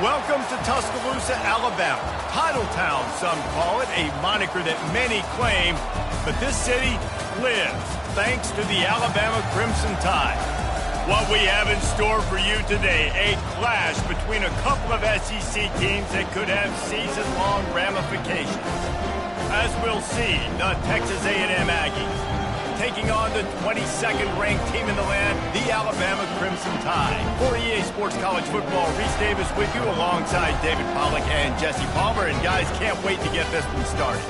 Welcome to Tuscaloosa, Alabama. Titletown, some call it, a moniker that many claim. But this city lives thanks to the Alabama Crimson Tide. What we have in store for you today, a clash between a couple of SEC teams that could have season-long ramifications. As we'll see, the Texas A&M Aggies taking on the 22nd ranked team in the land, the Alabama Crimson Tide. For EA Sports College Football, Reese Davis with you alongside David Pollack and Jesse Palmer. And guys, can't wait to get this one started.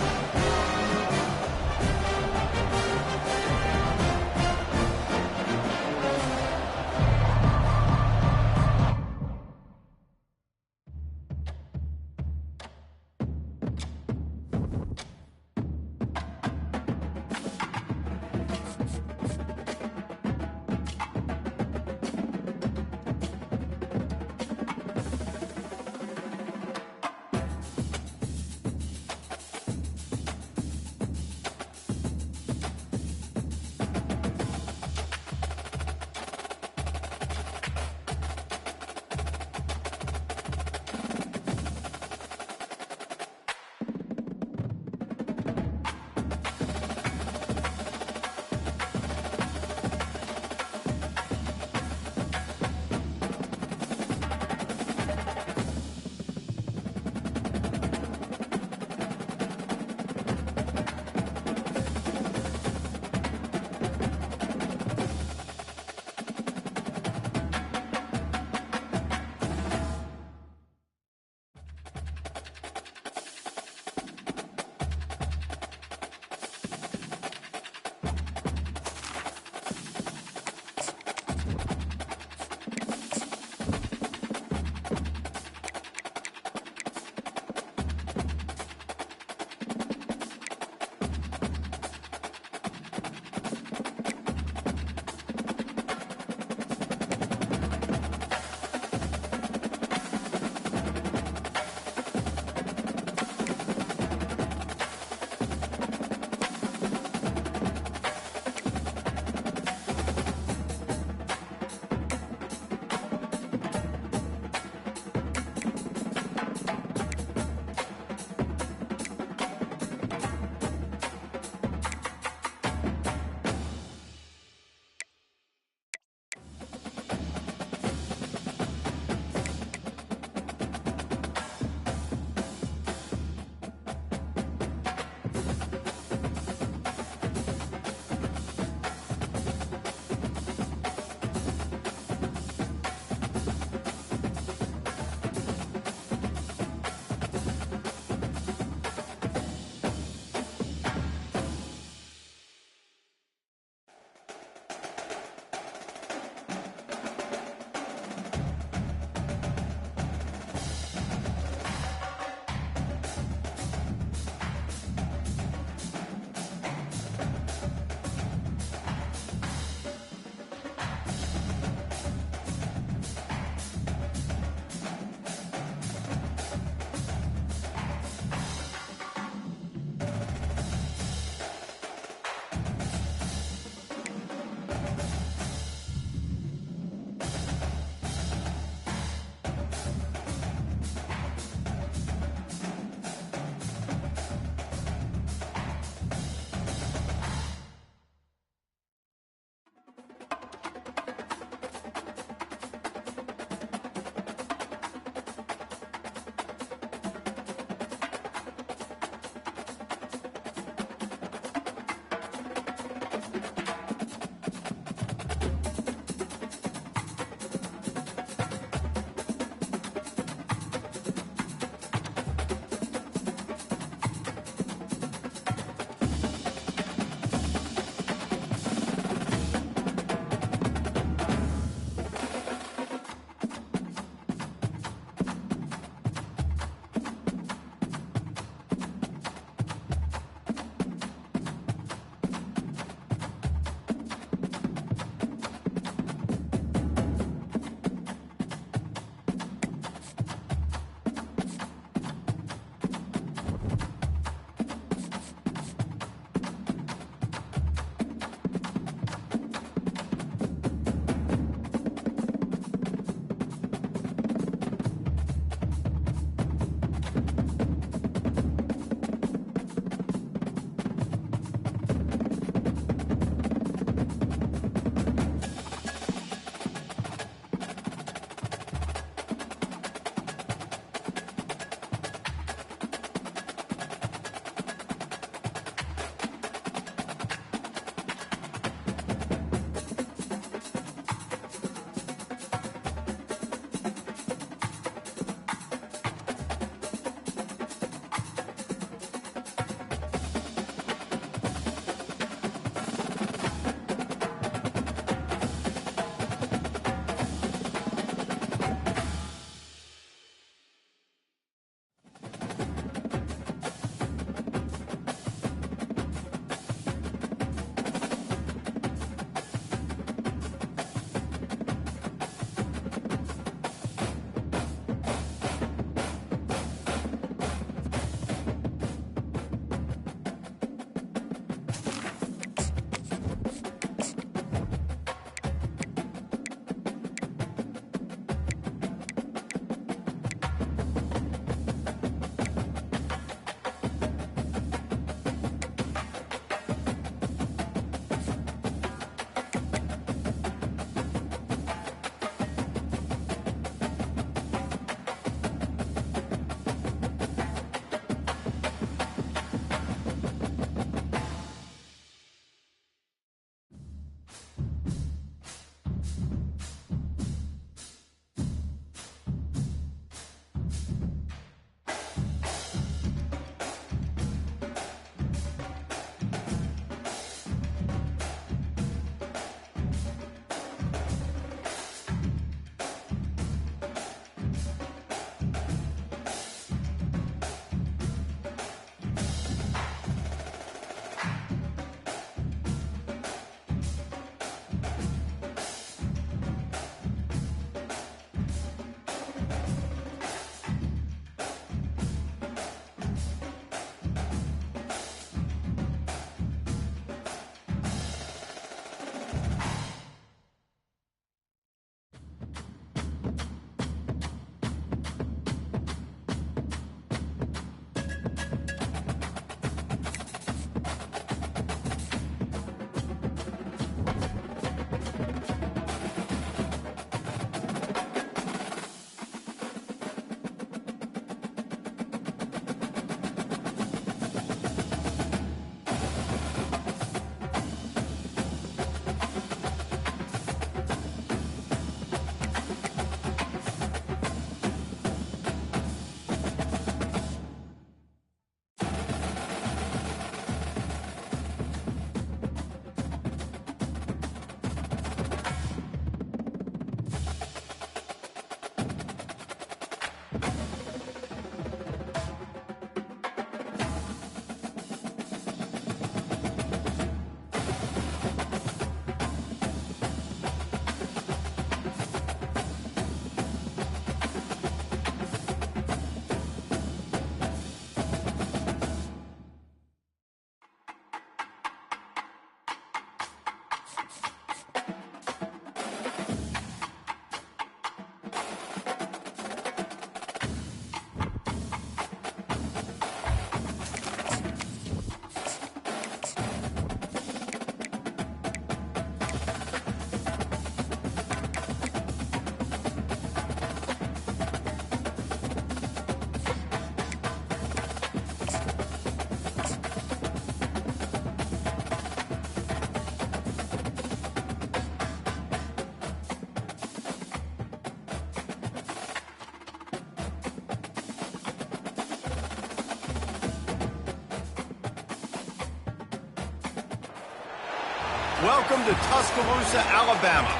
Welcome to Tuscaloosa, Alabama,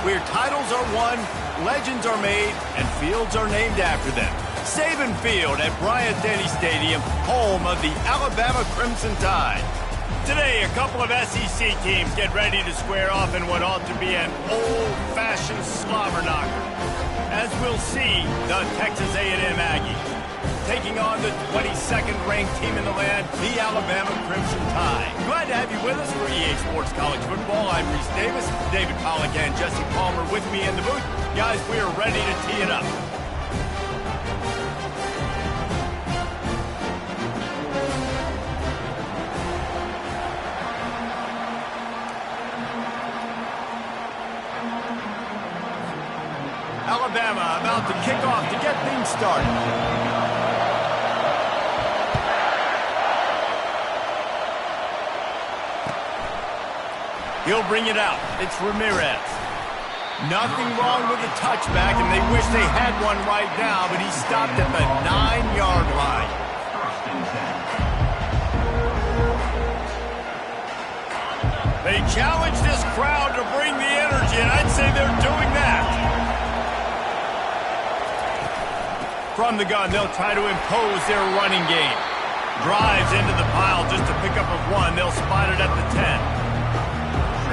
where titles are won, legends are made, and fields are named after them. Saban Field at Bryant-Denny Stadium, home of the Alabama Crimson Tide. Today, a couple of SEC teams get ready to square off in what ought to be an old-fashioned slobber knocker. As we'll see, the Texas A&M Aggies taking on the 22nd ranked team in the land, the Alabama Crimson Tide. Glad to have you with us for EA Sports College Football. I'm Reese Davis, David Pollack and Jesse Palmer with me in the booth. Guys, we are ready to tee it up. Alabama about to kick off to get things started. He'll bring it out. It's Ramirez. Nothing wrong with the touchback, and they wish they had one right now, but he stopped at the 9-yard line. They challenge this crowd to bring the energy, and I'd say they're doing that. From the gun, they'll try to impose their running game. Drives into the pile just to pick up a 1. They'll spot it at the 10.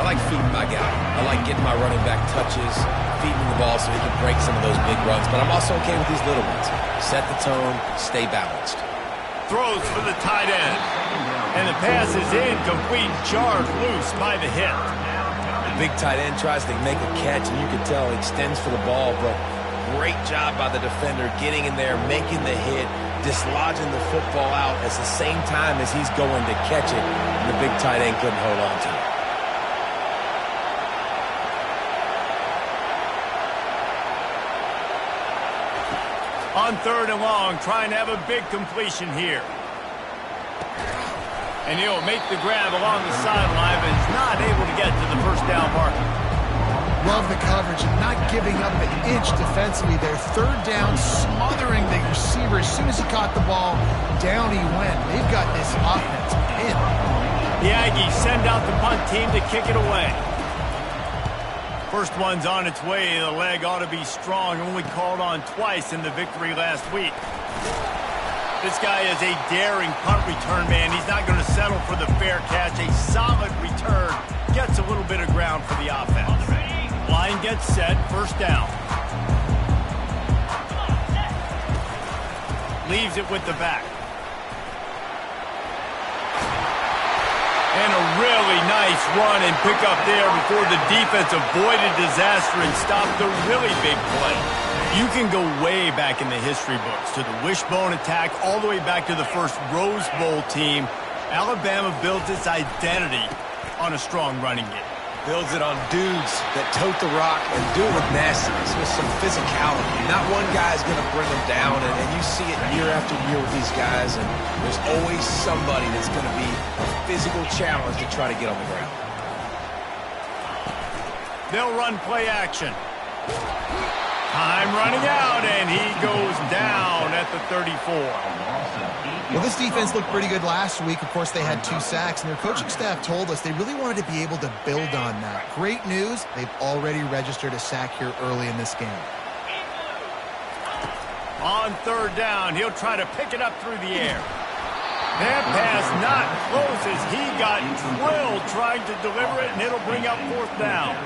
I like feeding my guy. I like getting my running back touches, feeding the ball so he can break some of those big runs. But I'm also okay with these little ones. Set the tone, stay balanced. Throws for the tight end. And the pass is incomplete, jarred loose by the hit. The big tight end tries to make a catch, and you can tell he extends for the ball, but great job by the defender getting in there, making the hit, dislodging the football out at the same time as he's going to catch it, and the big tight end couldn't hold on to it. On 3rd and long, trying to have a big completion here. And he'll make the grab along the sideline, but he's not able to get to the first down marker. Love the coverage and not giving up an inch defensively there. 3rd down, smothering the receiver. As soon as he caught the ball, down he went. They've got this offense pinned. The Aggies send out the punt team to kick it away. First one's on its way. The leg ought to be strong. Only called on twice in the victory last week. This guy is a daring punt return man. He's not going to settle for the fair catch. A solid return. Gets a little bit of ground for the offense. Line gets set. First down. Leaves it with the back. And a really nice run and pick up there before the defense avoided disaster and stopped the really big play. You can go way back in the history books to the wishbone attack all the way back to the first Rose Bowl team. Alabama builds its identity on a strong running game. Builds it on dudes that tote the rock and do it with nastiness, with some physicality. Not one guy's going to bring them down, and you see it year after year with these guys, and there's always somebody that's going to be a physical challenge to try to get on the ground. They'll run play action. Time running out, and he goes down at the 34. Well, this defense looked pretty good last week. Of course, they had 2 sacks, and their coaching staff told us they really wanted to be able to build on that. Great news, they've already registered a sack here early in this game. On 3rd down, he'll try to pick it up through the air. That pass not close as he got drilled trying to deliver it, and it'll bring up 4th down.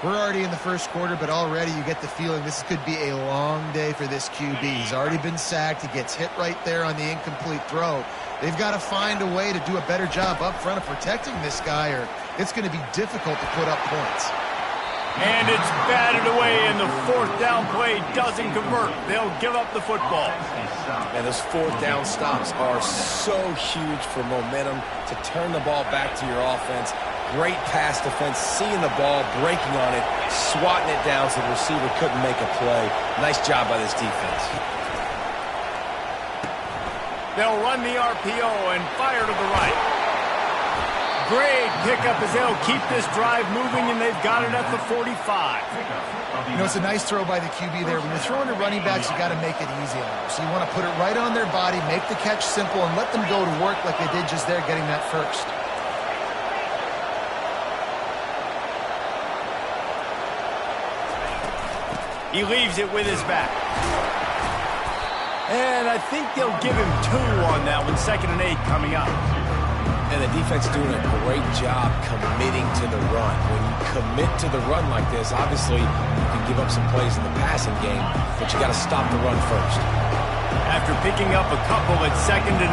We're already in the first quarter, but already you get the feeling this could be a long day for this QB. He's already been sacked. He gets hit right there on the incomplete throw. They've got to find a way to do a better job up front of protecting this guy, or it's going to be difficult to put up points. And it's batted away, and the 4th down play doesn't convert. They'll give up the football. And those 4th down stops are so huge for momentum to turn the ball back to your offense. Great pass defense, seeing the ball, breaking on it, swatting it down so the receiver couldn't make a play. Nice job by this defense. They'll run the RPO and fire to the right. Great pickup as they'll keep this drive moving, and they've got it at the 45. You know, it's a nice throw by the QB there. When you're throwing to running backs, you got to make it easy on them. So you want to put it right on their body, make the catch simple, and let them go to work like they did just there getting that first. He leaves it with his back. And I think they'll give him 2 on that one. 2nd and 8 coming up. And the defense doing a great job committing to the run. When you commit to the run like this, obviously you can give up some plays in the passing game, but you got to stop the run first. After picking up a couple at 2nd and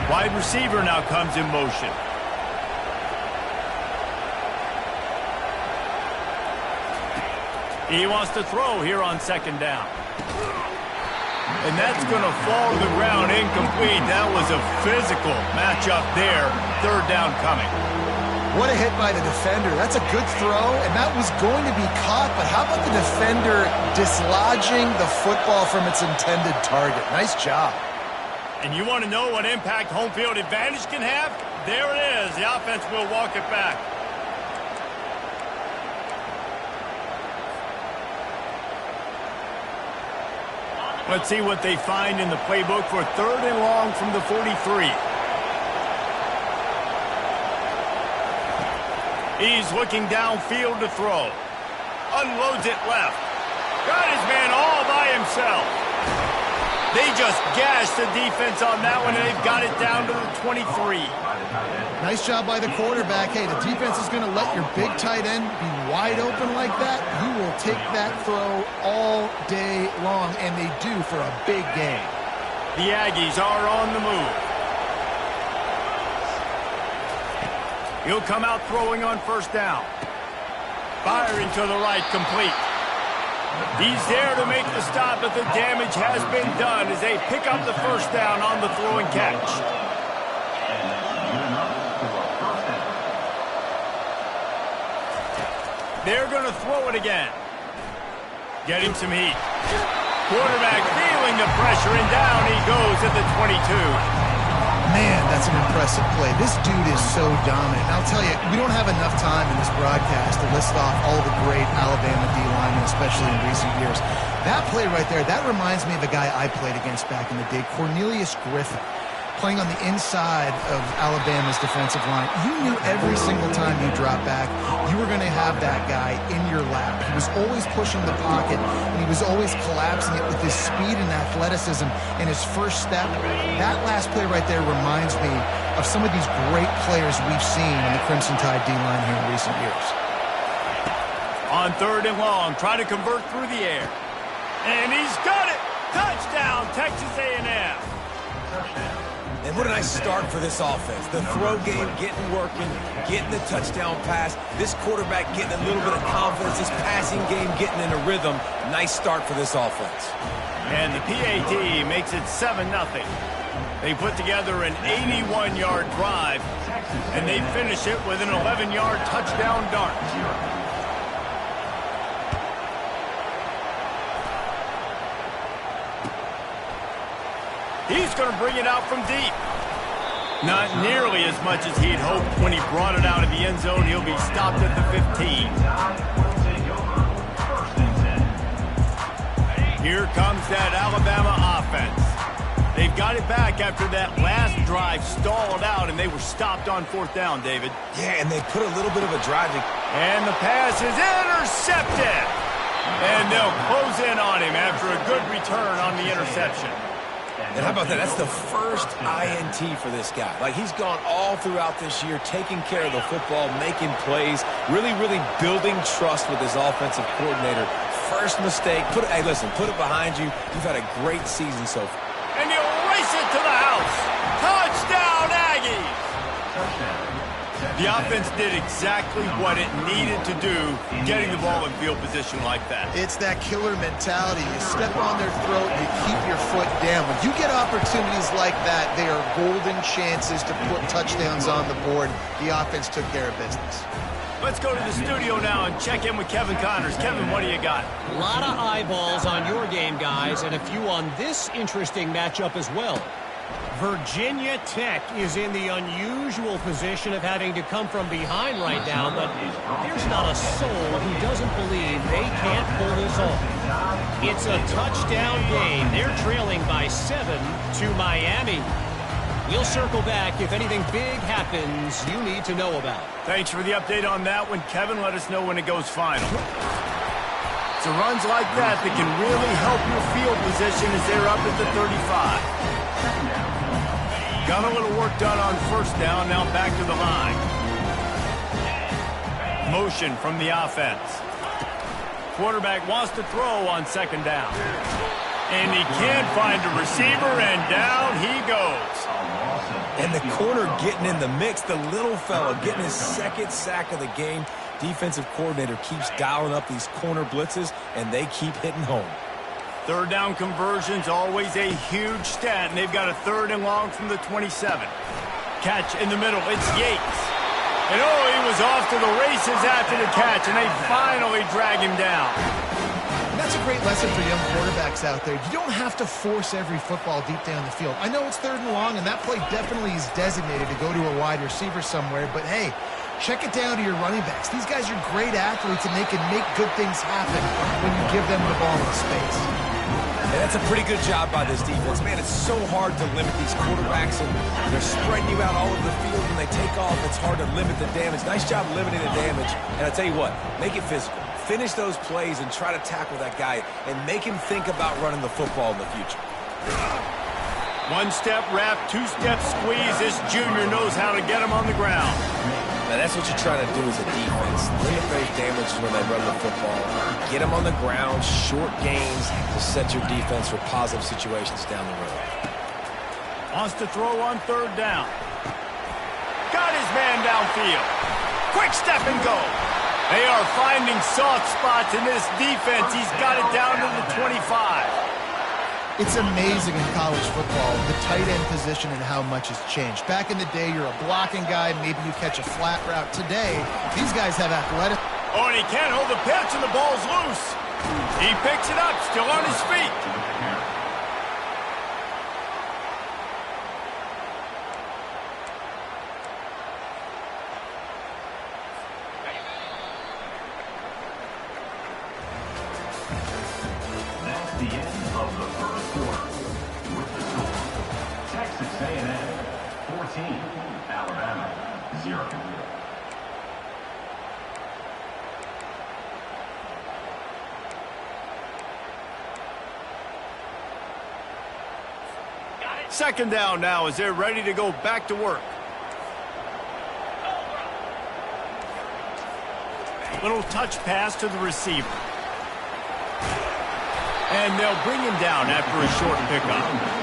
8, wide receiver now comes in motion. He wants to throw here on 2nd down. And that's going to fall to the ground incomplete. That was a physical matchup there. 3rd down coming. What a hit by the defender. That's a good throw, and that was going to be caught, but how about the defender dislodging the football from its intended target? Nice job. And you want to know what impact home field advantage can have? There it is. The offense will walk it back. Let's see what they find in the playbook for 3rd and long from the 43. He's looking downfield to throw. Unloads it left. Got his man all by himself. They just gashed the defense on that one, and they've got it down to the 23. Nice job by the quarterback. Hey, the defense is going to let your big tight end be wide open like that. He will take that throw all day long, and they do for a big game. The Aggies are on the move. He'll come out throwing on 1st down. Firing to the right, complete. He's there to make the stop, but the damage has been done as they pick up the 1st down on the throw and catch. They're going to throw it again. Getting some heat. Quarterback feeling the pressure, and down he goes at the 22. Man, that's an impressive play. This dude is so dominant. And I'll tell you, we don't have enough time in this broadcast to list off all the great Alabama D-linemen, especially in recent years. That play right there, that reminds me of a guy I played against back in the day, Cornelius Griffin, playing on the inside of Alabama's defensive line. You knew every single time you dropped back, you were going to have that guy in your lap. He was always pushing the pocket, and he was always collapsing it with his speed and athleticism and his first step. That last play right there reminds me of some of these great players we've seen on the Crimson Tide D-line here in recent years. On 3rd and long, trying to convert through the air. And he's got it! Touchdown, Texas A&M! And what a nice start for this offense. The throw game getting working, getting the touchdown pass. This quarterback getting a little bit of confidence. This passing game getting in a rhythm. Nice start for this offense. And the PAT makes it 7-0. They put together an 81-yard drive, and they finish it with an 11-yard touchdown dart. He's going to bring it out from deep. Not nearly as much as he'd hoped when he brought it out of the end zone. He'll be stopped at the 15. Here comes that Alabama offense. They've got it back after that last drive stalled out, and they were stopped on 4th down, David. Yeah, and they put a little bit of a driving. And the pass is intercepted. And they'll close in on him after a good return on the interception. And how about that? That's the first INT for this guy. Like, he's gone all throughout this year, taking care of the football, making plays, really building trust with his offensive coordinator. First mistake, hey, listen, put it behind you. You've had a great season so far. And he'll race it to the house. Touchdown, Aggies! The offense did exactly what it needed to do, getting the ball in field position like that. It's that killer mentality. You step on their throat, you keep your foot down. When you get opportunities like that, they are golden chances to put touchdowns on the board. The offense took care of business. Let's go to the studio now and check in with Kevin Connors. Kevin, what do you got? A lot of eyeballs on your game, guys, and a few on this interesting matchup as well. Virginia Tech is in the unusual position of having to come from behind right now, but there's not a soul who doesn't believe they can't pull this off. It's a touchdown game. They're trailing by 7 to Miami. We'll circle back if anything big happens you need to know about. Thanks for the update on that one, Kevin. Let us know when it goes final. It's the runs like that that can really help your field position as they're up at the 35. Got a little work done on first down, now back to the line. Motion from the offense. Quarterback wants to throw on second down. And he can't find a receiver, and down he goes. And the corner getting in the mix, the little fella getting his second sack of the game. Defensive coordinator keeps dialing up these corner blitzes, and they keep hitting home. Third down conversion's always a huge stat, and they've got a 3rd and long from the 27. Catch in the middle, it's Yates. And oh, he was off to the races after the catch, and they finally drag him down. And that's a great lesson for young quarterbacks out there. You don't have to force every football deep down the field. I know it's 3rd and long, and that play definitely is designated to go to a wide receiver somewhere, but hey, check it down to your running backs. These guys are great athletes, and they can make good things happen when you give them the ball in space. And that's a pretty good job by this defense. Man, it's so hard to limit these quarterbacks, and they're spreading you out all over the field. When they take off, it's hard to limit the damage. Nice job limiting the damage. And I tell you what, make it physical. Finish those plays and try to tackle that guy and make him think about running the football in the future. 1-step wrap, 2-step squeeze. This junior knows how to get him on the ground. Now, that's what you're trying to do as a defense. Limit those damages when they run the football. Get them on the ground, short gains to set your defense for positive situations down the road. Wants to throw on 3rd down. Got his man downfield. Quick step and go. They are finding soft spots in this defense. He's got it down to the 25. It's amazing in college football, the tight end position and how much has changed. Back in the day, you're a blocking guy, maybe you catch a flat route. Today, these guys have athletic. Oh, and he can't hold the pitch, and the ball's loose. He picks it up, still on his feet. That's the end of the first quarter. With the score, Texas A&M 14, Alabama 0. Second down now as they're ready to go back to work. Little touch pass to the receiver. And they'll bring him down after a short pickup.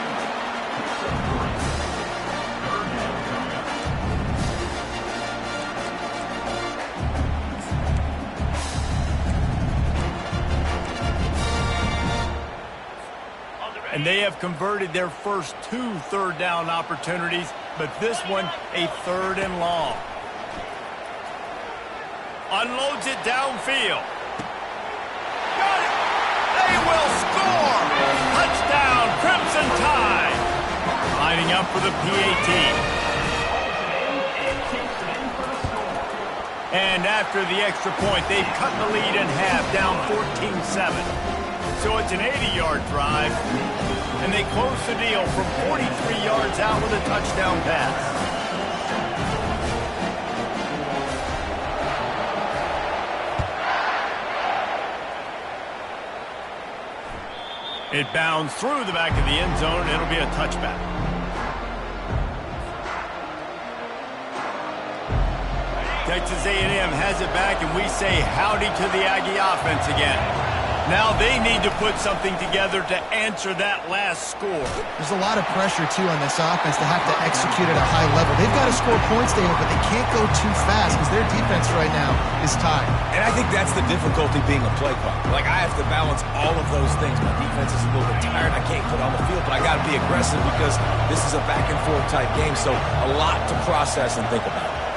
And they have converted their first 2 third down opportunities, but this one a 3rd and long. Unloads it downfield. Got it! They will score! Touchdown, Crimson Tide! Lining up for the PAT. And after the extra point, they've cut the lead in half, down 14-7. So it's an 80-yard drive, and they close the deal from 43 yards out with a touchdown pass. It bounds through the back of the end zone, and it'll be a touchback. Texas A&M has it back, and we say howdy to the Aggie offense again. Now they need to put something together to answer that last score. There's a lot of pressure, too, on this offense to have to execute at a high level. They've got to score points, Daniel, but they can't go too fast because their defense right now is tired. And I think that's the difficulty being a play caller. Like, I have to balance all of those things. My defense is a little bit tired. I can't put on the field, but I got to be aggressive because this is a back-and-forth type game, so a lot to process and think about.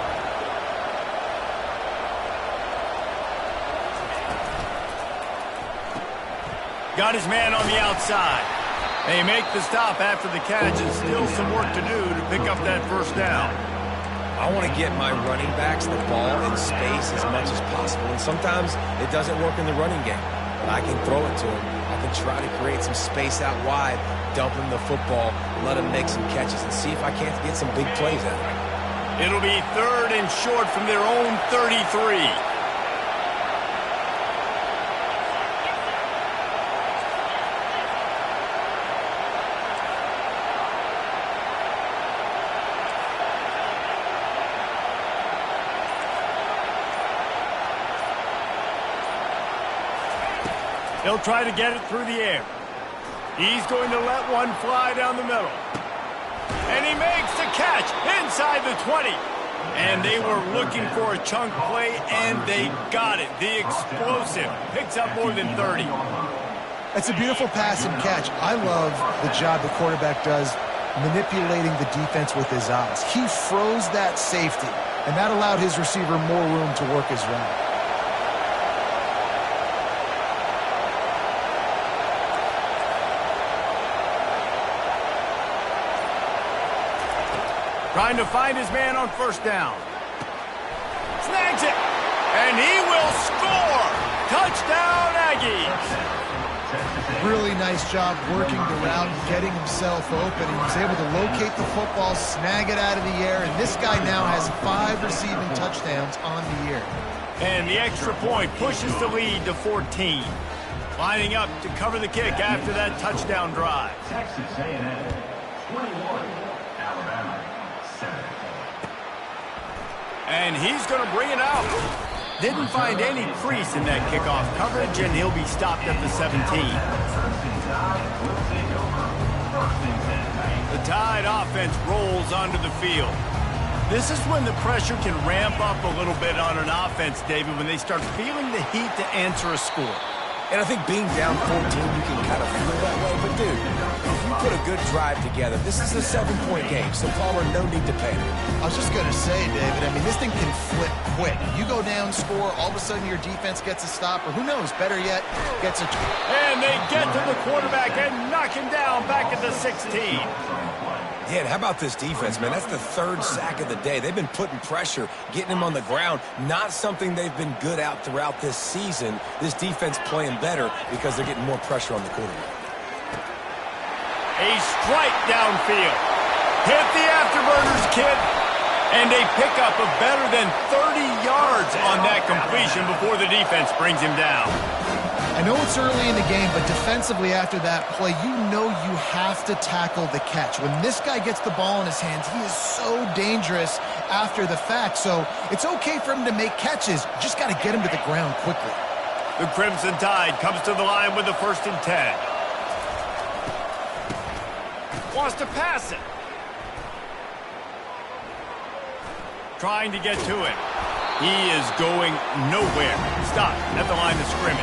Got his man on the outside. They make the stop after the catch, and still some work to do to pick up that first down. I want to get my running backs the ball in space as much as possible, and sometimes it doesn't work in the running game, but I can throw it to him. I can try to create some space out wide, dump him the football, let him make some catches, and see if I can't get some big plays out of it. It'll be 3rd and short from their own 33. He'll try to get it through the air. He's going to let one fly down the middle. And he makes the catch inside the 20. And they were looking for a chunk play, and they got it. The explosive picks up more than 30. That's a beautiful pass and catch. I love the job the quarterback does manipulating the defense with his eyes. He froze that safety, and that allowed his receiver more room to work his route. Trying to find his man on first down. Snags it. And he will score. Touchdown, Aggies. Really nice job working the route and getting himself open. He was able to locate the football, snag it out of the air, and this guy now has 5 receiving touchdowns on the year. And the extra point pushes the lead to 14. Lining up to cover the kick after that touchdown drive. Texas A&M 21, Alabama 7. And he's going to bring it out. Didn't find any crease in that kickoff coverage, and he'll be stopped at the 17. The Tide offense rolls onto the field. This is when the pressure can ramp up a little bit on an offense, David, when they start feeling the heat to answer a score. And I think being down 14, you can kind of feel that way. But, dude, if you put a good drive together, this is a 7-point game, so Palmer, no need to panic. I was just going to say, David, I mean, this thing can flip quick. You go down, score, all of a sudden your defense gets a stop, or who knows, better yet, gets a... And they get to the quarterback and knock him down back at the 16. Yeah, and how about this defense, man? That's the 3rd sack of the day. They've been putting pressure, getting him on the ground. Not something they've been good at throughout this season. This defense playing better because they're getting more pressure on the quarterback. A strike downfield. Hit the afterburners, kid. And they pick up a better than 30 yards on that completion before the defense brings him down. I know it's early in the game, but defensively after that play, you know you have to tackle the catch. When this guy gets the ball in his hands, he is so dangerous after the fact. So it's okay for him to make catches. You just got to get him to the ground quickly. The Crimson Tide comes to the line with the 1st and 10. Wants to pass it. Trying to get to it. He is going nowhere. Stop at the line of scrimmage.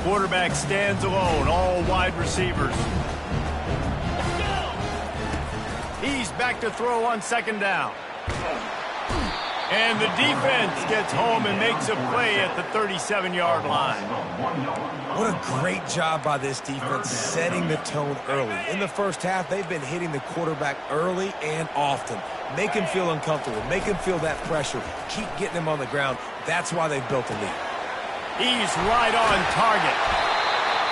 Quarterback stands alone, all wide receivers. He's back to throw on 2nd down. And the defense gets home and makes a play at the 37-yard line. What a great job by this defense setting the tone early. In the first half, they've been hitting the quarterback early and often. Make him feel uncomfortable. Make him feel that pressure. Keep getting him on the ground. That's why they've built a lead. He's right on target.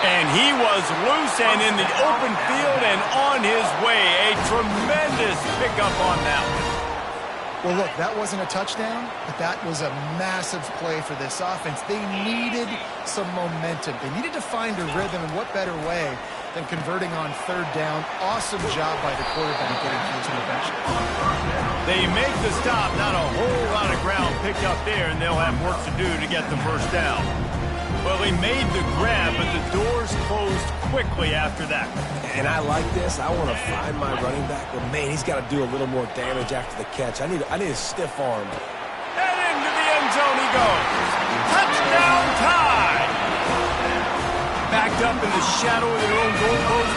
And he was loose and in the open field and on his way. A tremendous pickup on that one. Well, look, that wasn't a touchdown, but that was a massive play for this offense. They needed some momentum. They needed to find a rhythm, and what better way than converting on 3rd down. Awesome job by the quarterback getting to his perfection. They make the stop, not a whole lot of ground picked up there, and they'll have work to do to get the 1st down. Well, they made the grab, but the doors closed quickly after that. And I like this. I want to find my running back, but man, he's got to do a little more damage after the catch. I need a stiff arm. And into the end zone he goes. Touchdown Tide! Backed up in the shadow of their own goalpost,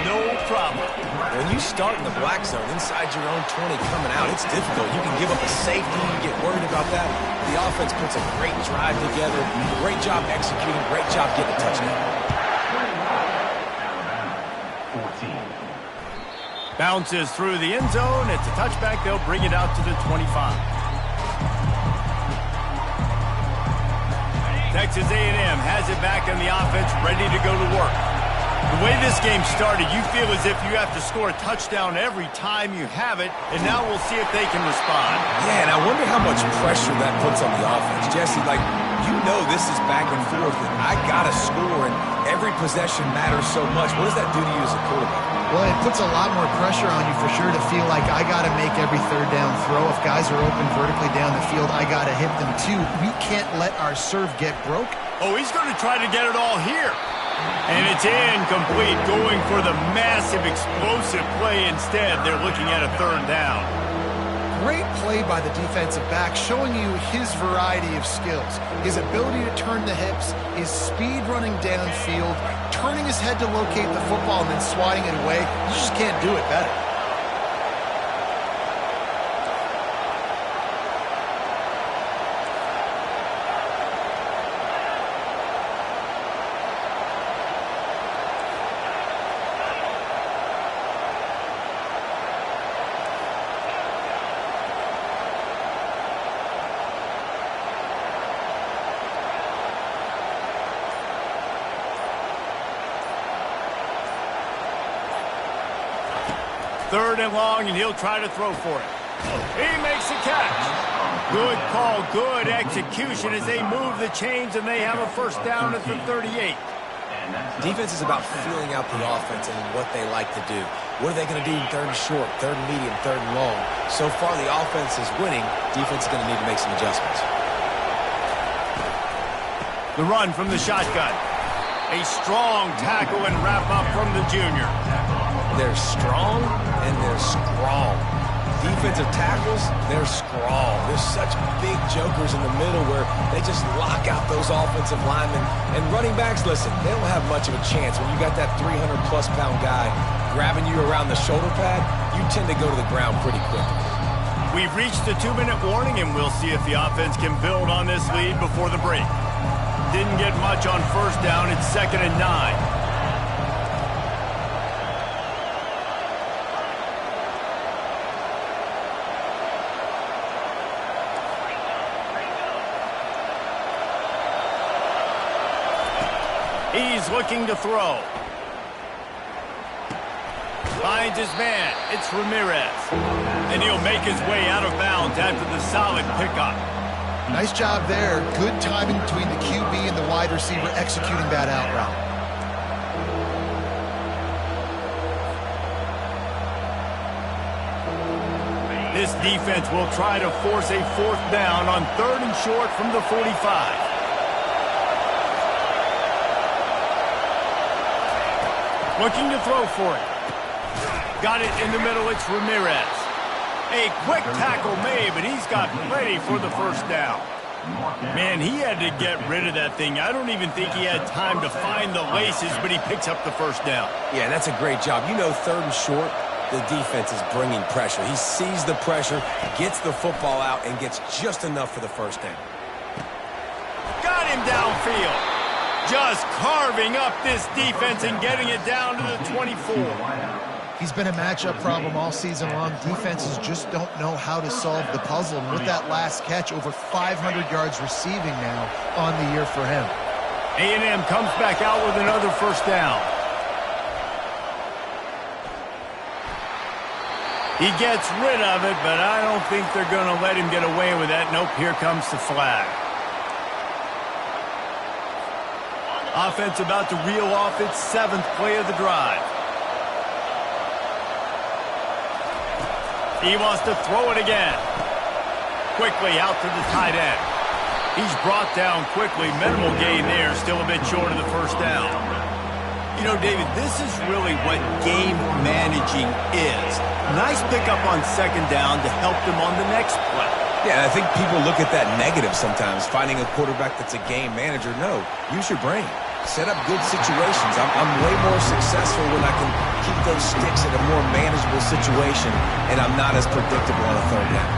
no problem. When you start in the black zone inside your own 20 coming out, it's difficult. You can give up a safety. You get worried about that. The offense puts a great drive together. Great job executing. Great job getting a touchdown. 14. Bounces through the end zone. It's a touchback. They'll bring it out to the 25. Texas A&M has it back in the offense, ready to go to work. The way this game started, you feel as if you have to score a touchdown every time you have it, and now we'll see if they can respond. Yeah, and I wonder how much pressure that puts on the offense. Jesse, like, You know this is back and forth, and I got to score, and every possession matters so much. What does that do to you as a quarterback? Well, it puts a lot more pressure on you for sure to feel like I got to make every third down throw. If guys are open vertically down the field, I got to hit them too. We can't let our serve get broke. Oh, he's going to try to get it all here. And it's incomplete, going for the massive explosive play instead. They're looking at a third down. Great play by the defensive back, showing you his variety of skills. His ability to turn the hips, his speed running downfield, turning his head to locate the football and then swatting it away. You just can't do it better. Third and long, and he'll try to throw for it. He makes a catch. Good call, good execution as they move the chains, and they have a first down at the 38. Defense is about feeling out the offense and what they like to do. What are they going to do in third and short, third and medium, third and long? So far, the offense is winning. Defense is going to need to make some adjustments. The run from the shotgun. A strong tackle and wrap up from the junior. They're strong and they're strong. Defensive tackles, they're strong. There's such big jokers in the middle where they just lock out those offensive linemen. And running backs, listen, they don't have much of a chance. When you got that 300-plus pound guy grabbing you around the shoulder pad, you tend to go to the ground pretty quickly. We've reached the 2-minute warning, and we'll see if the offense can build on this lead before the break. Didn't get much on first down. It's 2nd and 9. He's looking to throw. Finds his man. It's Ramirez. And he'll make his way out of bounds after the solid pickup. Nice job there. Good timing between the QB and the wide receiver executing that out route. This defense will try to force a fourth down on 3rd and short from the 45. Looking to throw for it. Got it in the middle. It's Ramirez. A quick tackle made, but he's got plenty for the first down. Man, he had to get rid of that thing. I don't even think he had time to find the laces, but he picks up the first down. Yeah, that's a great job. You know, 3rd and short, the defense is bringing pressure. He sees the pressure, gets the football out, and gets just enough for the first down. Got him downfield. Just carving up this defense and getting it down to the 24. He's been a matchup problem all season long. Defenses just don't know how to solve the puzzle. And with that last catch, over 500 yards receiving now on the year for him. A&M comes back out with another first down. He gets rid of it, but I don't think they're going to let him get away with that. Nope, here comes the flag. Offense about to reel off its 7th play of the drive. He wants to throw it again. Quickly out to the tight end. He's brought down quickly. Minimal gain there. Still a bit short of the first down. You know, David, this is really what game managing is. Nice pickup on 2nd down to help them on the next play. Yeah, I think people look at that negative sometimes, finding a quarterback that's a game manager. No, use your brain. Set up good situations. I'm way more successful when I can keep those sticks in a more manageable situation, and I'm not as predictable on a 3rd down.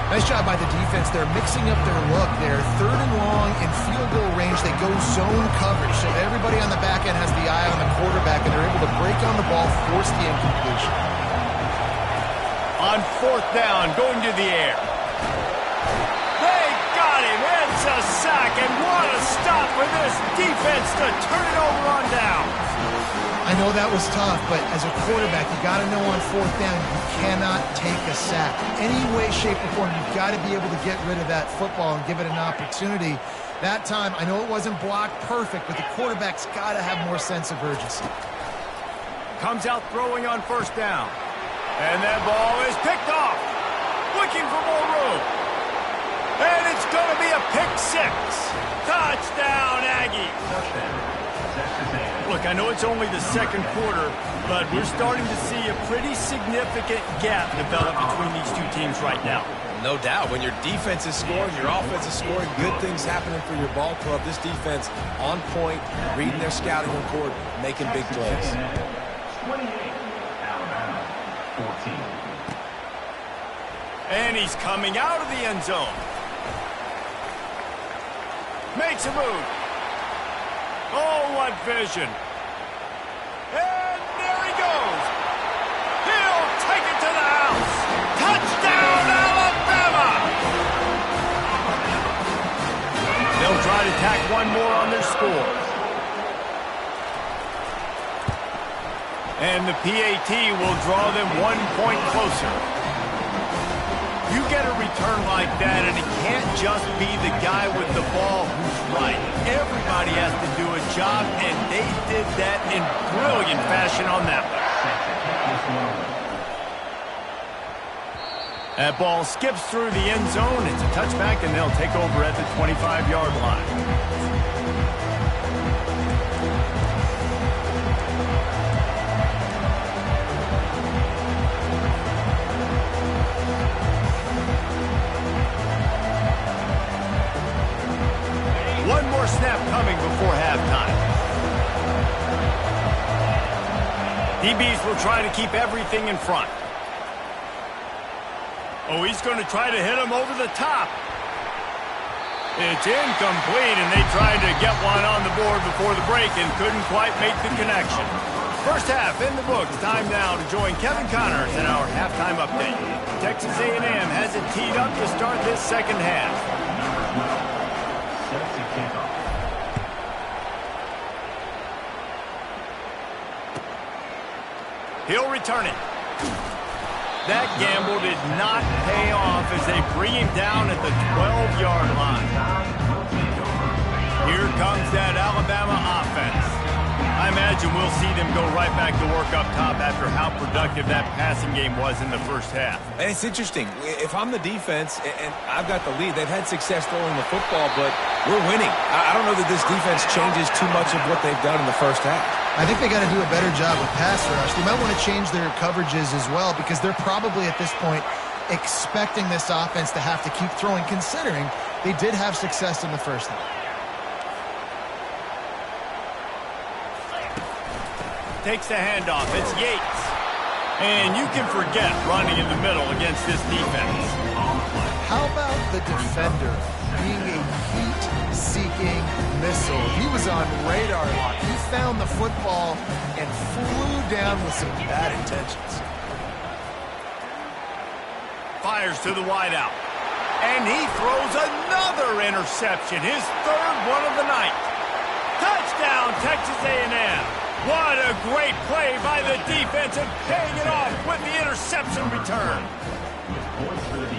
Nice job by the defense. They're mixing up their look. They're 3rd and long in field goal range. They go zone coverage, so everybody on the back end has the eye on the quarterback, and they're able to break on the ball, force the incompletion. On 4th down, going to the air. They got him. It's a sack, and what a stop for this defense to turn it over on down. I know that was tough, but as a quarterback, you got to know on fourth down, you cannot take a sack. Any way, shape, or form, you've got to be able to get rid of that football and give it an opportunity. That time, I know it wasn't blocked perfect, but the quarterback's got to have more sense of urgency. Comes out throwing on first down. And that ball is picked off. Looking for more room. And it's going to be a pick six. Touchdown, Aggies. Look, I know it's only the second quarter, but we're starting to see a pretty significant gap develop between these two teams right now. No doubt. When your defense is scoring, your offense is scoring, good things happening for your ball club. This defense on point, reading their scouting report, making big plays. 28, Alabama, 14. And he's coming out of the end zone. Makes a move. Oh, what vision. And there he goes. He'll take it to the house. Touchdown, Alabama! They'll try to tack one more on their score. And the PAT will draw them 1 point closer. You get a return like that, and it can't just be the guy with the ball who's right. Everybody has to do a job, and they did that in brilliant fashion on that one. That ball skips through the end zone. It's a touchback, and they'll take over at the 25-yard line. One more snap coming before halftime. DBs will try to keep everything in front. Oh, he's going to try to hit him over the top. It's incomplete, and they tried to get one on the board before the break and couldn't quite make the connection. First half in the books. Time now to join Kevin Connors in our halftime update. Texas A&M has it teed up to start this second half. He'll return it. That gamble did not pay off as they bring him down at the 12-yard line. Here comes that Alabama offense. I imagine we'll see them go right back to work up top after how productive that passing game was in the first half. And it's interesting. If I'm the defense and I've got the lead, they've had success throwing the football, but we're winning. I don't know that this defense changes too much of what they've done in the first half. I think they got to do a better job with pass rush. They might want to change their coverages as well because they're probably at this point expecting this offense to have to keep throwing, considering they did have success in the first half. Takes the handoff. It's Yates. And you can forget running in the middle against this defense. How about the defender being a heat-seeking missile? He was on radar lock. He found the football and flew down with some bad intentions. Fires to the wideout. And he throws another interception. His third one of the night. Touchdown, Texas A&M. What a great play by the defense and paying it off with the interception return.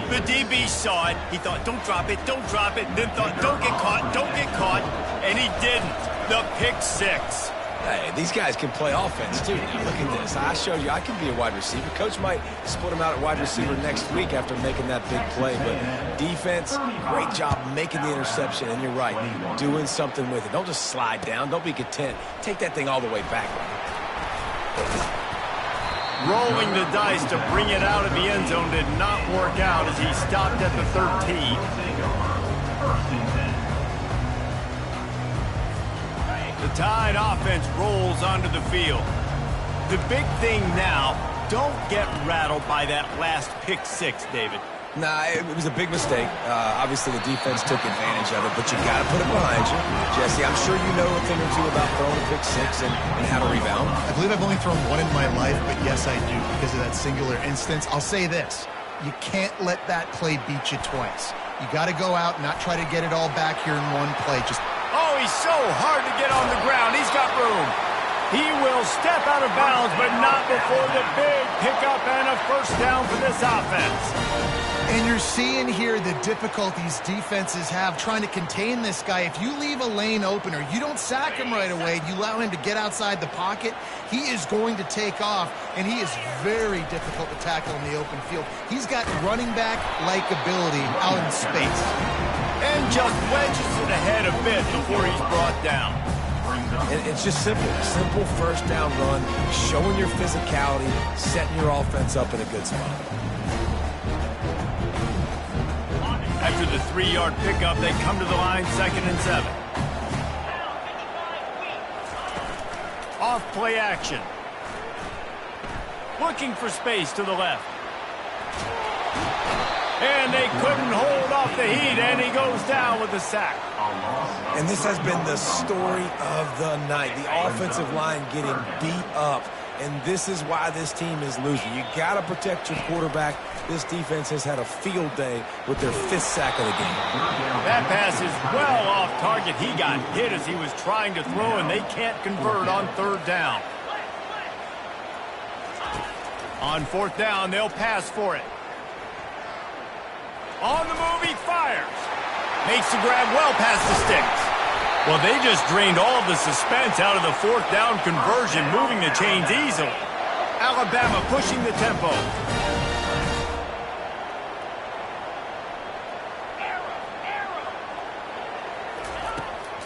The DB saw it. He thought, don't drop it, then thought, don't get caught, and he didn't. The pick six. Hey, these guys can play offense, too. Now, look at this. I showed you I can be a wide receiver. Coach might split him out at wide receiver next week after making that big play. But defense, great job making the interception. And you're right, doing something with it. Don't just slide down. Don't be content. Take that thing all the way back. Rolling the dice to bring it out of the end zone did not work out as he stopped at the 13. The Tide offense rolls onto the field. The big thing now, don't get rattled by that last pick six, David. Nah, it was a big mistake. Obviously, the defense took advantage of it, but you got to put it behind you. Jesse, I'm sure you know a thing or two about throwing a pick six and how to rebound. I believe I've only thrown one in my life, but yes, I do because of that singular instance. I'll say this. You can't let that play beat you twice. You got to go out and not try to get it all back here in one play. Oh, he's so hard to get on the ground. He's got room. He will step out of bounds, but not before the big pickup and a first down for this offense. And you're seeing here the difficulties defenses have trying to contain this guy. If you leave a lane open or you don't sack him right away, you allow him to get outside the pocket, he is going to take off, and he is very difficult to tackle in the open field. He's got running back-like ability out in space. And just wedges it ahead a bit before he's brought down. And it's just simple. Simple first down run, showing your physicality, setting your offense up in a good spot. After the 3-yard pickup, they come to the line 2nd and 7. Off play action. Looking for space to the left. And they couldn't hold off the heat, and he goes down with a sack. And this has been the story of the night. The offensive line getting beat up, and this is why this team is losing. You got to protect your quarterback. This defense has had a field day with their 5th sack of the game. That pass is well off target. He got hit as he was trying to throw, and they can't convert on 3rd down. On 4th down, they'll pass for it. On the move, he fires. Makes the grab well past the sticks. Well, they just drained all of the suspense out of the 4th down conversion, moving the chains easily. Alabama pushing the tempo.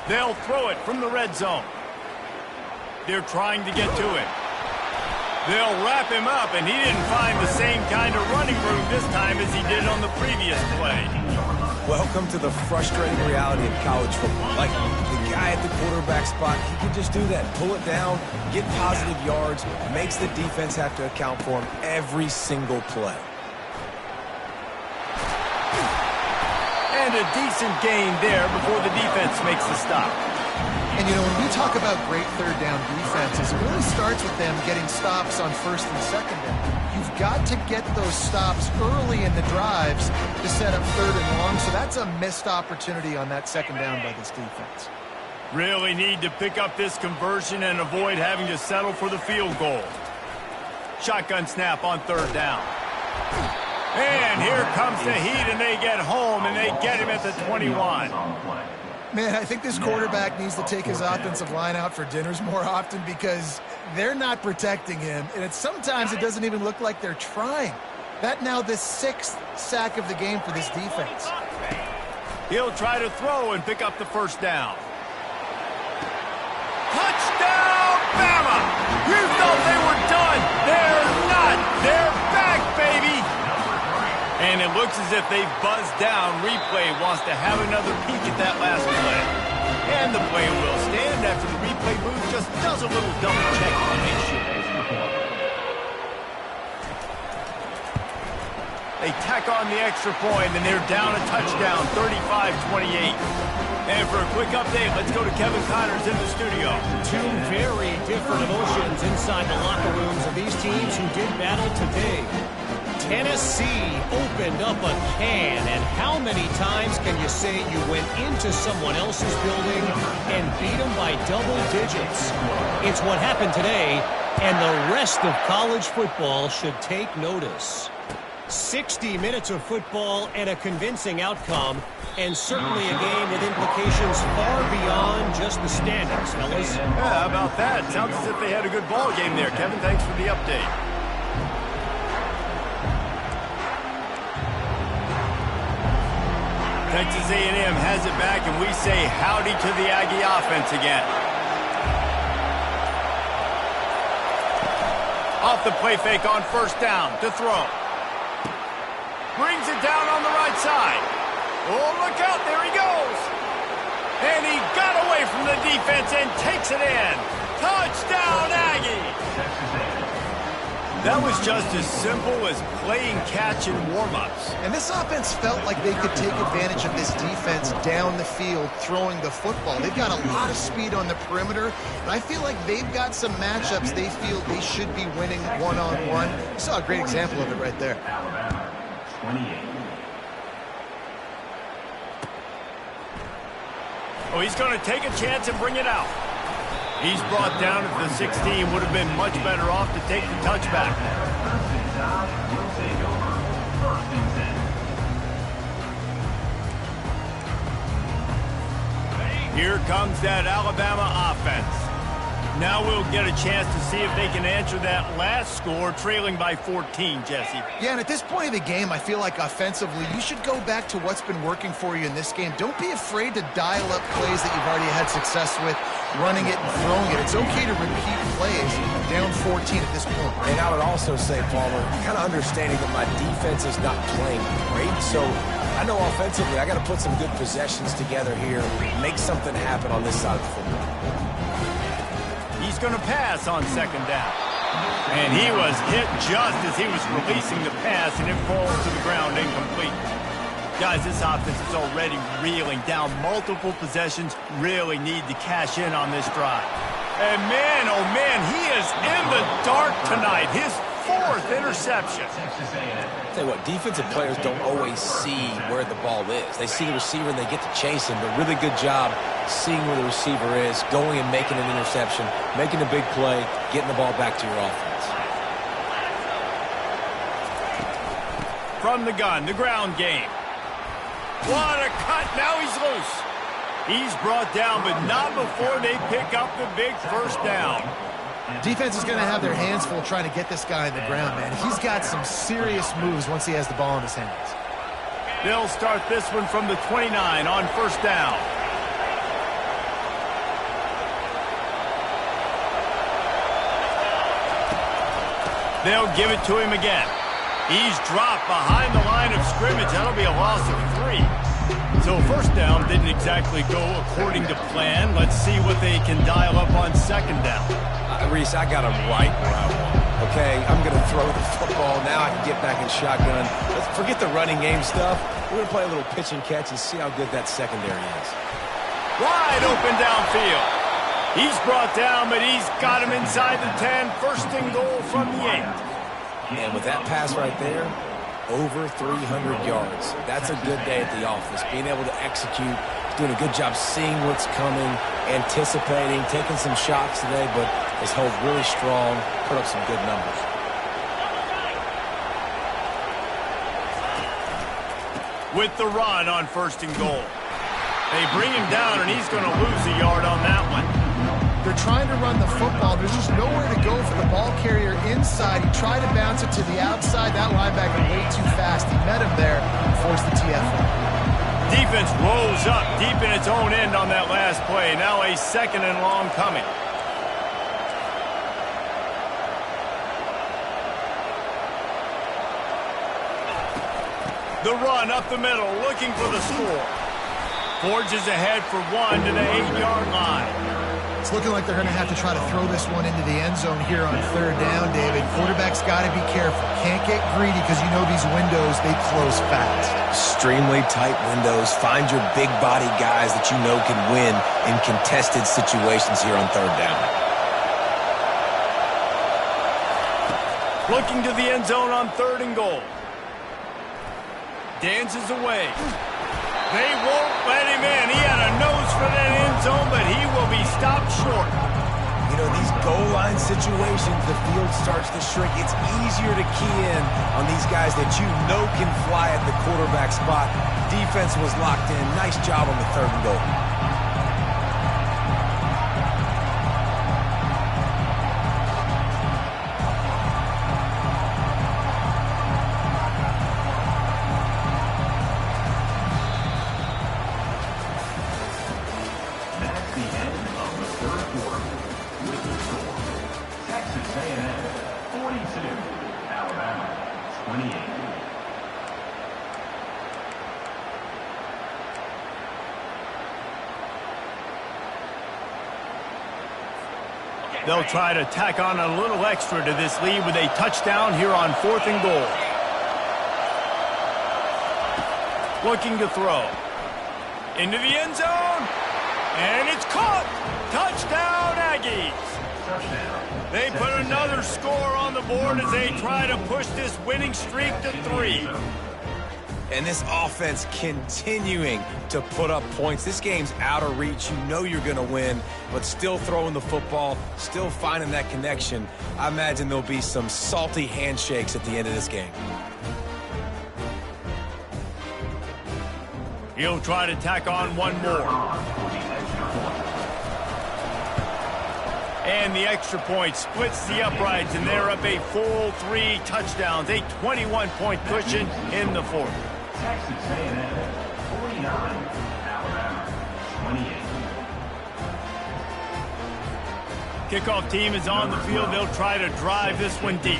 They'll throw it from the red zone. They're trying to get to it. They'll wrap him up, and he didn't find the same kind of running room this time as he did on the previous play. Welcome to the frustrating reality of college football. Like, the guy at the quarterback spot, he can just do that. Pull it down, get positive yards, makes the defense have to account for him every single play. And a decent gain there before the defense makes the stop. And, you know, when we talk about great 3rd down defenses, it really starts with them getting stops on 1st and 2nd down. You've got to get those stops early in the drives to set up 3rd and long, so that's a missed opportunity on that 2nd down by this defense. Really need to pick up this conversion and avoid having to settle for the field goal. Shotgun snap on 3rd down. And here comes the heat, and they get home, and they get him at the 21. Man, I think this quarterback needs to take his offensive line out for dinners more often because they're not protecting him, and sometimes it doesn't even look like they're trying. That now the 6th sack of the game for this defense. He'll try to throw and pick up the 1st down. Touchdown, Bama! You thought they were done. They're not. They're back, baby! And it looks as if they've buzzed down. Replay wants to have another peek at that last play. And the play will stand after the replay booth just does a little double check on the issue. They tack on the extra point, and they're down a touchdown, 35-28. And for a quick update, let's go to Kevin Connors in the studio. 2 very different emotions inside the locker rooms of these teams who did battle today. Tennessee opened up a can, and how many times can you say you went into someone else's building and beat them by double digits? It's what happened today, and the rest of college football should take notice. 60 minutes of football and a convincing outcome, and certainly a game with implications far beyond just the standings, fellas. Yeah, how about that? Sounds as if they had a good ball game there. Kevin, thanks for the update. Texas A&M has it back, and we say howdy to the Aggie offense again. Off the play fake on 1st down to throw. Brings it down on the right side. Oh, look out, there he goes. And he got away from the defense and takes it in. Touchdown, Aggie! That was just as simple as playing catch in warm-ups. And this offense felt like they could take advantage of this defense down the field throwing the football. They've got a lot of speed on the perimeter, and I feel like they've got some matchups they feel they should be winning one-on-one. You saw a great example of it right there. Alabama, 28. Oh, he's going to take a chance and bring it out. He's brought down at the 16. Would have been much better off to take the touchback. Will take over. First and 10. Here comes that Alabama offense. Now we'll get a chance to see if they can answer that last score, trailing by 14, Jesse. Yeah, and at this point of the game, I feel like offensively, you should go back to what's been working for you in this game. Don't be afraid to dial up plays that you've already had success with, running it and throwing it. It's okay to repeat plays down 14 at this point. And I would also say, Palmer, kind of understanding that my defense is not playing great, so I know offensively I got to put some good possessions together here, make something happen on this side of the football. He's going to pass on second down. And he was hit just as he was releasing the pass, and it falls to the ground incomplete. Guys, this offense is already reeling down multiple possessions. Really need to cash in on this drive. And man, oh man, he is in the dark tonight. His fourth interception. Tell you what, defensive players don't always see where the ball is. They see the receiver and they get to chase him. But really good job seeing where the receiver is, going and making an interception, making a big play, getting the ball back to your offense. From the gun, the ground game. What a cut. Now he's loose. He's brought down, but not before they pick up the big first down. Defense is going to have their hands full trying to get this guy on the ground, man. He's got some serious moves once he has the ball in his hands. They'll start this one from the 29 on first down. They'll give it to him again. He's dropped behind the line of scrimmage. That'll be a loss of 3. So first down didn't exactly go according to plan. Let's see what they can dial up on second down. Reese, I got him right where I want. Okay, I'm going to throw the football. Now I can get back in shotgun. Let's forget the running game stuff. We're going to play a little pitch and catch and see how good that secondary is. Wide open downfield. He's brought down, but he's got him inside the 10. First and goal from the 8. And with that pass right there, over 300 yards. That's a good day at the office. Being able to execute, doing a good job seeing what's coming, anticipating, taking some shots today, but has held really strong, put up some good numbers. With the run on first and goal. They bring him down, and he's going to lose a yard on that one. They're trying to run the football. There's just nowhere to go for the ball carrier inside. He tried to bounce it to the outside. That linebacker way too fast. He met him there and forced the TFL. Defense rolls up deep in its own end on that last play. Now a second and long coming. The run up the middle, looking for the score. Forges ahead for 1 to the 8-yard line. It's looking like they're going to have to try to throw this one into the end zone here on third down, David. Quarterback's got to be careful. Can't get greedy because you know these windows, they close fast. Extremely tight windows. Find your big body guys that you know can win in contested situations here on third down. Looking to the end zone on third and goal. Dances away. They won't let him in. He had a nose for that end zone, but he will be stopped short. You know, these goal line situations, the field starts to shrink. It's easier to key in on these guys that you know can fly at the quarterback spot. Defense was locked in. Nice job on the third and goal. They'll try to tack on a little extra to this lead with a touchdown here on fourth and goal. Looking to throw. Into the end zone. And it's caught. Touchdown, Aggies. They put another score on the board as they try to push this winning streak to 3. And this offense continuing to put up points. This game's out of reach. You know you're going to win, but still throwing the football, still finding that connection. I imagine there'll be some salty handshakes at the end of this game. He'll try to tack on one more. And the extra point splits the uprights, and they're up a full 3 touchdowns, a 21-point cushion in the fourth. Texas A&M 49, Alabama 28. Kickoff team is on the field. They'll try to drive this one deep.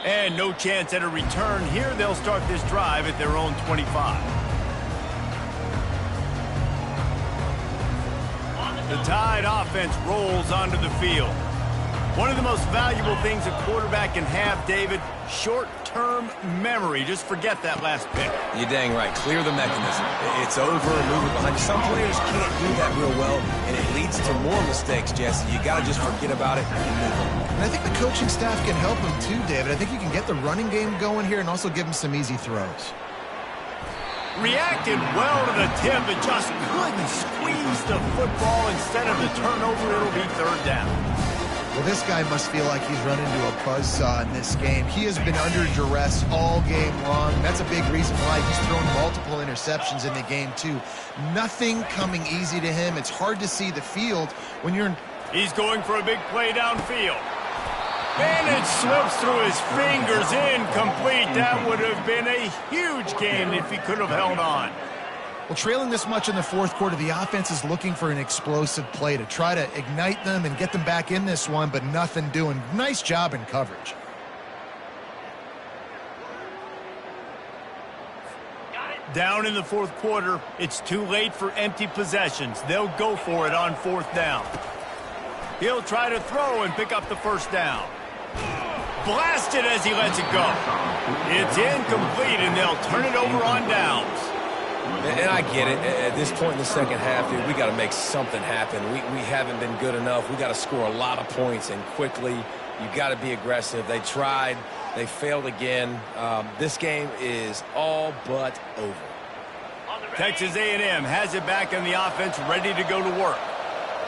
And no chance at a return here. They'll start this drive at their own 25. The Tide offense rolls onto the field. One of the most valuable things a quarterback can have, David, short-term memory. Just forget that last pick. You're dang right. Clear the mechanism. It's over and move it behind you. Some players can't do that real well, and it leads to more mistakes, Jesse. You got to just forget about it and move on. And I think the coaching staff can help him too, David. I think you can get the running game going here and also give him some easy throws. Reacted well to the tip, but just couldn't squeeze the football. Instead of the turnover, it'll be third down. Well, this guy must feel like he's run into a buzzsaw in this game. He has been under duress all game long. That's a big reason why he's thrown multiple interceptions in the game, too. Nothing coming easy to him. It's hard to see the field when you're in. He's going for a big play downfield. And it slips through his fingers, incomplete. That would have been a huge game if he could have held on. Well, trailing this much in the fourth quarter, the offense is looking for an explosive play to try to ignite them and get them back in this one, but nothing doing. Nice job in coverage. Down in the fourth quarter, it's too late for empty possessions. They'll go for it on fourth down. He'll try to throw and pick up the first down. Blasted as he lets it go. It's incomplete, and they'll turn it over on downs. And I get it. At this point in the second half, dude, we got to make something happen. We haven't been good enough. We got to score a lot of points and quickly. You got to be aggressive. They tried. They failed again. This game is all but over. Texas A&M has it back in the offense, ready to go to work.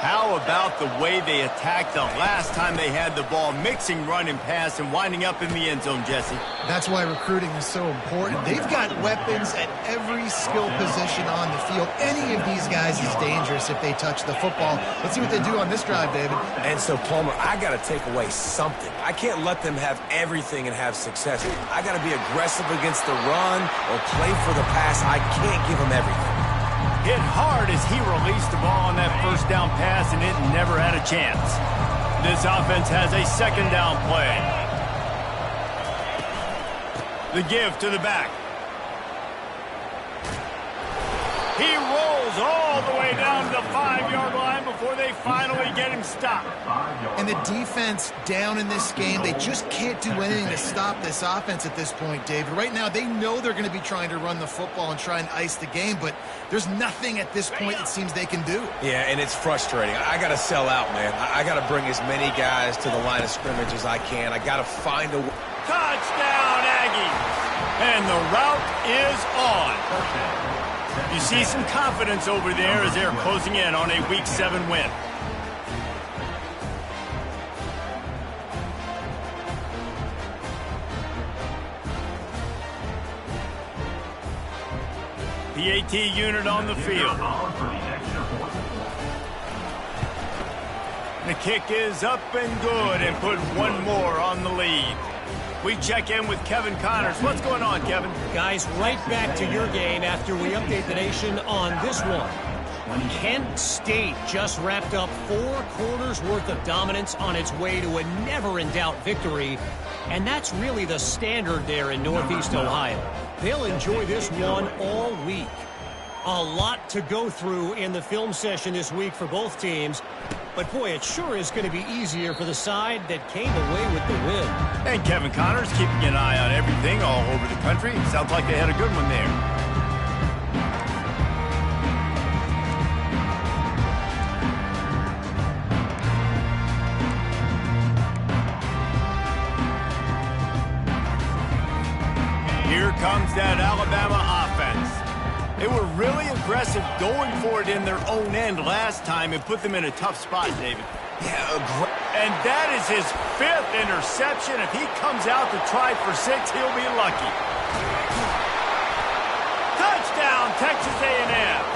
How about the way they attacked the last time they had the ball, mixing run and pass and winding up in the end zone, Jesse? That's why recruiting is so important. They've got weapons at every skill position on the field. Any of these guys is dangerous if they touch the football. Let's see what they do on this drive, David. And so, Palmer, I got to take away something. I can't let them have everything and have success. I got to be aggressive against the run or play for the pass. I can't give them everything. Hit hard as he released the ball on that first down pass, and it never had a chance. This offense has a second down play. The give to the back. He rolls all the way down to the 5-yard line before they finally get him stopped. And the defense down in this game, they just can't do anything to stop this offense at this point, David. Right now, they know they're going to be trying to run the football and try and ice the game, but there's nothing at this point it seems they can do. Yeah, and it's frustrating. I got to sell out, man. I got to bring as many guys to the line of scrimmage as I can. I got to find a... Touchdown, Aggies! And the route is on. You see some confidence over there as they're closing in on a Week 7 win. PAT unit on the field. The kick is up and good and put one more on the lead. We check in with Kevin Connors. What's going on, Kevin? Guys, right back to your game after we update the nation on this one. Kent State just wrapped up 4 quarters worth of dominance on its way to a never-in-doubt victory. And that's really the standard there in Northeast Ohio. They'll enjoy this one all week. A lot to go through in the film session this week for both teams. But, boy, it sure is going to be easier for the side that came away with the win. And Kevin Connors keeping an eye on everything all over the country. Sounds like they had a good one there. Here comes that Alabama offense. They were really aggressive going for it in their own end last time and put them in a tough spot, David. Yeah, and that is his 5th interception. If he comes out to try for 6, he'll be lucky. Touchdown, Texas A&M.